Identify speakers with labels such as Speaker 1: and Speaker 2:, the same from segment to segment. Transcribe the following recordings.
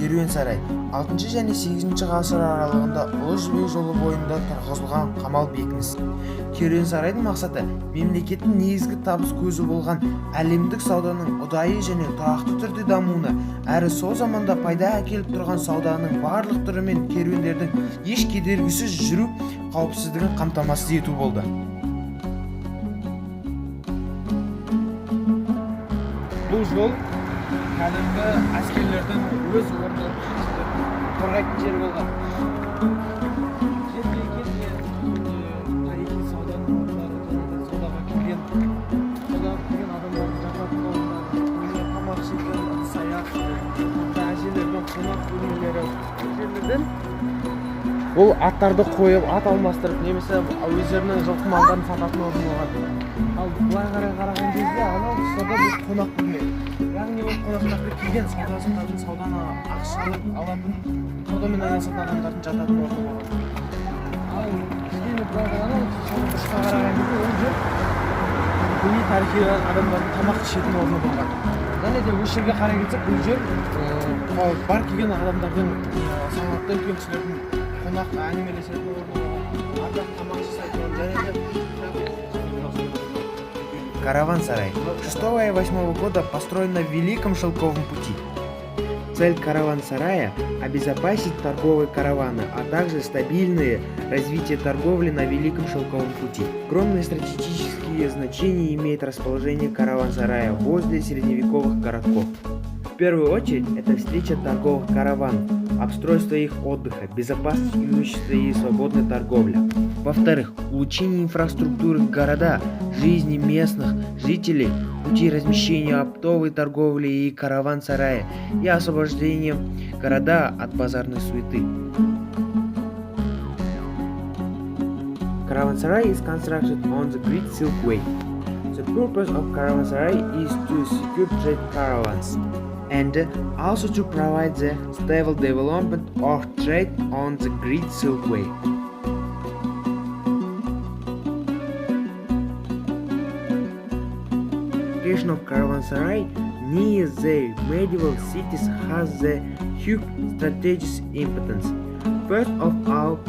Speaker 1: Керуен-сарай 6 және 8 ғасыр аралығында Ұлы Жібек жолы бойында тұрғызылған қамал бекініс. Керуен-сарайдың мақсаты мемлекеттің негізгі табыс көзі болған әлемдік сауданың ұдайы және тұрақты түрде дамуына, әрі сол заманда пайда әкеліп тұрған сауданың барлық түрі мен керуендердің еш кедергісіз жүру қауіпсіздігін қамтамасыз ету болды. Бұл жол кәдімгі әскерлердің өз орны қорғайтын жер болған. Тарихи сауданың орындары, саудаға келген адамдардың жататын орындары, тамақ ішетін ыдыс-аяқ, әжелердің қонақ бөлмелері, жерлерден ол аттарды қойып, ат алмастырып, немесе өздерінің жылқы малдарын сататын орын болған. Ал былай қараған кезде анау тұстарда біз қонақ бөлме. Яғни ол қонақтарды келген сауданы ақшалап алатын, саудамен айналысатын адамдардың жататын орны болған. Ал кішкене былай қараған тұсқа қараған кезде ол жер көне тарихи адамдардың тамақ ішетін орны болған. Және де осы жерге қарай кетсек, бұл жер бар келген адамдардың санатты үлкен кісілердің қонақ әңгімелесетін орны болған. Ардақ тамақ жасайтын орны, және де караван-сарай 6 и 8 года построен на Великом Шелковом пути. Цель караван-сарая – обезопасить торговые караваны, а также стабильное развитие торговли на Великом Шелковом пути. Огромное стратегическое значение имеет расположение караван-сарая возле средневековых городков. В первую очередь, это встреча торговых караванов, обустройство их отдыха, безопасность имущества и свободная торговля. Во-вторых, улучшение инфраструктуры города, жизни местных жителей, пути размещения оптовой торговли и караван-сарая и освобождение города от базарной суеты. Caravanserai is constructed on the Great Silk Way. The purpose of caravanserai is to secure trade caravans and also to provide the stable development of trade on the Great Silk Way. The location of caravanserai near the medieval cities has the huge strategic importance. First of all,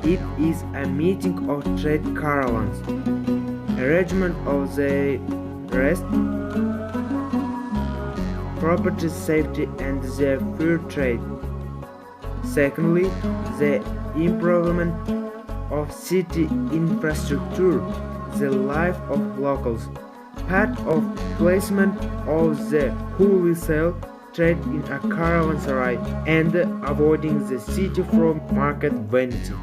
Speaker 1: it is a meeting of trade caravans, arrangement of the rest, property safety and the fair trade. Secondly, the improvement of city infrastructure, the life of locals, part of placement of the wholesale trade in a caravanserai and avoiding the city from market vanity.